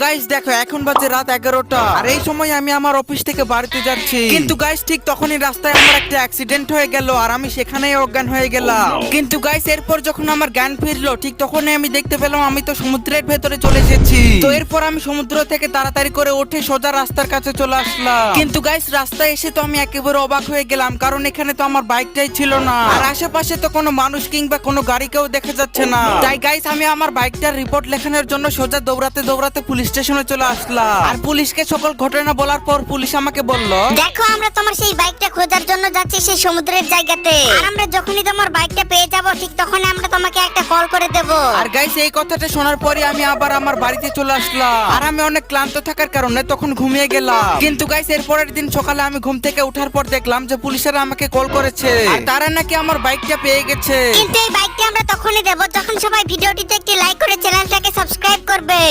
Guys দেখো এখন বাজে রাত 11টা আর এই সময় আমি আমার অফিস থেকে বাড়িতে যাচ্ছি। কিন্তু গাইস ঠিক তখনই রাস্তায় আমার একটা অ্যাক্সিডেন্ট হয়ে গেল আর আমি সেখানেই অজ্ঞান হয়ে গেলাম। কিন্তু গাইস এরপর যখন আমার জ্ঞান ফিরলো ঠিক তখনই আমি দেখতে পেলাম আমি তো সমুদ্রের ভেতরে চলে এসেছি। তো এরপর আমি সমুদ্র থেকে তাড়াতাড়ি করে উঠে সোজা রাস্তার কাছে চলে আসলাম। কিন্তু গাইস রাস্তায় এসে তো আমি একেবারে অবাক হয়ে গেলাম, কারণ এখানে তো আমার বাইকটাই ছিল না আর আশেপাশে তো কোনো মানুষ কিংবা কোনো গাড়িকেও দেখা যাচ্ছে না। তাই গাইস আমি আমার বাইকটার রিপোর্ট লেখানোর জন্য সোজা দৌড়াতে দৌড়াতে পুলিশ স্টেশনে চলে আসলাম। আর পুলিশকে সকল ঘটনা বলার পর পুলিশ আমাকে বলল, দেখো আমরা তোমার সেই বাইকটা খোঁজার জন্য যাচ্ছি সেই সমুদ্রের জায়গাতে, আর আমরা যখনই তোমার বাইকটা পেয়ে যাব ঠিক তখনই আমরা তোমাকে একটা কল করে দেব। আর গাইস এই কথাটা শোনার পরে আমি আবার আমার বাড়িতে চলে আসলাম আর আমি অনেক ক্লান্ত থাকার কারণে তখন ঘুমিয়ে গেলাম। কিন্তু গাইস এর পরের দিন সকালে আমি ঘুম থেকে ওঠার পর দেখলাম যে পুলিশেরা আমাকে কল করেছে আর তারা নাকি আমার বাইকটা পেয়ে গেছে। কিন্তু এই বাইকটা আমরা তখনই দেব যখন সবাই ভিডিওটিতে একটি লাইক করে চ্যানেলটাকে সাবস্ক্রাইব করবে।